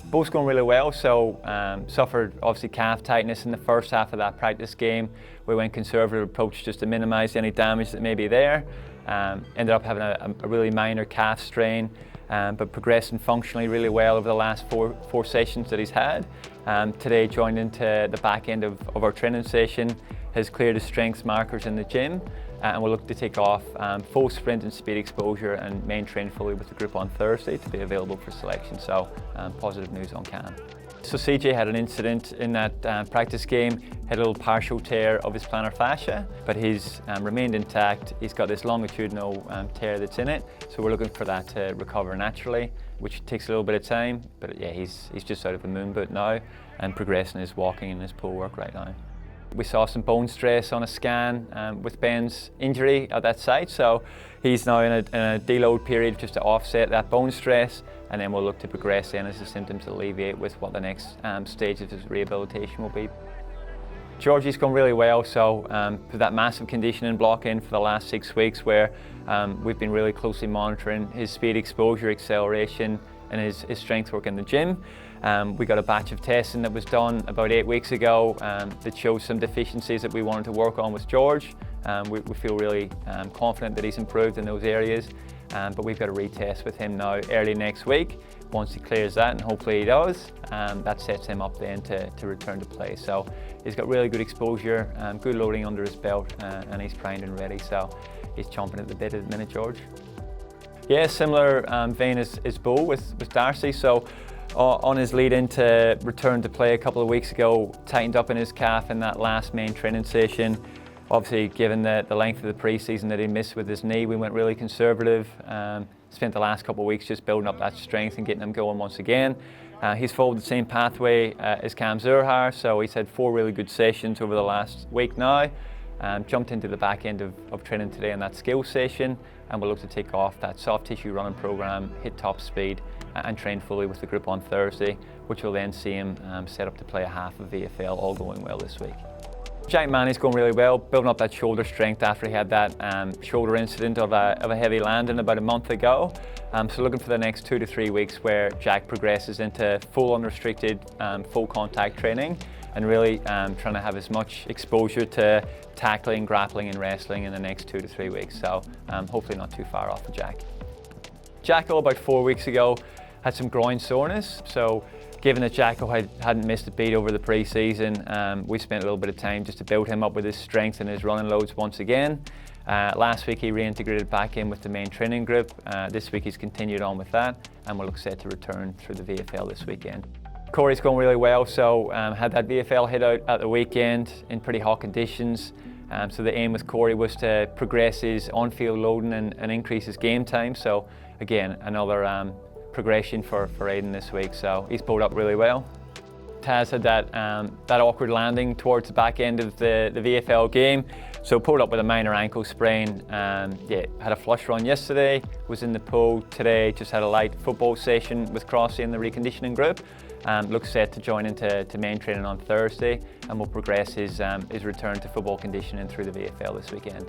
Both going really well, so suffered obviously calf tightness in the first half of that practice game. We went conservative approach just to minimise any damage that may be there. Ended up having a really minor calf strain, but progressing functionally really well over the last four sessions that he's had. Today joined into the back end of our training session, has cleared his strengths markers in the gym, and we'll look to take off full sprint and speed exposure and main train fully with the group on Thursday to be available for selection. So positive news on Cam. So CJ had an incident in that practice game, had a little partial tear of his plantar fascia, but he's remained intact. He's got this longitudinal tear that's in it, so we're looking for that to recover naturally, which takes a little bit of time, but yeah, he's just out of the moon boot now and progressing his walking and his pull work right now. We saw some bone stress on a scan with Ben's injury at that site, so he's now in a deload period just to offset that bone stress, and then we'll look to progress in as the symptoms alleviate with what the next stage of his rehabilitation will be. Georgie's gone really well, so put that massive conditioning block in for the last 6 weeks where we've been really closely monitoring his speed exposure, acceleration and his strength work in the gym. We got a batch of testing that was done about 8 weeks ago that shows some deficiencies that we wanted to work on with George. We feel really confident that he's improved in those areas, but we've got a retest with him now early next week. Once he clears that, and hopefully he does, that sets him up then to return to play. So he's got really good exposure, good loading under his belt, and he's primed and ready. So he's chomping at the bit at the minute, George. Yeah, similar vein as Bo with Darcy. So on his lead in to return to play a couple of weeks ago, tightened up in his calf in that last main training session. Obviously, given the length of the pre-season that he missed with his knee, we went really conservative. Spent the last couple of weeks just building up that strength and getting him going once again. He's followed the same pathway as Cam Zurhaar, so he's had 4 really good sessions over the last week now. Jumped into the back end of training today in that skills session, and we'll look to take off that soft tissue running program, hit top speed and train fully with the group on Thursday, which will then see him set up to play a half of VFL, all going well this week. Jack Manny's going really well, building up that shoulder strength after he had that shoulder incident of a heavy landing about a month ago. So looking for the next 2 to 3 weeks where Jack progresses into full unrestricted, full contact training, and really trying to have as much exposure to tackling, grappling and wrestling in the next 2 to 3 weeks. So hopefully not too far off for Jack. Jacko about 4 weeks ago had some groin soreness. So given that Jacko hadn't missed a beat over the pre-season, we spent a little bit of time just to build him up with his strength and his running loads once again. Last week he reintegrated back in with the main training group. This week he's continued on with that, and we'll look set to return through the VFL this weekend. Corey's going really well, so had that VFL hit out at the weekend in pretty hot conditions. So the aim with Corey was to progress his on-field loading and increase his game time. So again, another progression for Aiden this week, so he's pulled up really well. Taz had that awkward landing towards the back end of the VFL game, so pulled up with a minor ankle sprain. Yeah, had a flush run yesterday, was in the pool today, just had a light football session with Crossy in the reconditioning group. Looks set to join into main training on Thursday, and will progress his return to football conditioning through the VFL this weekend.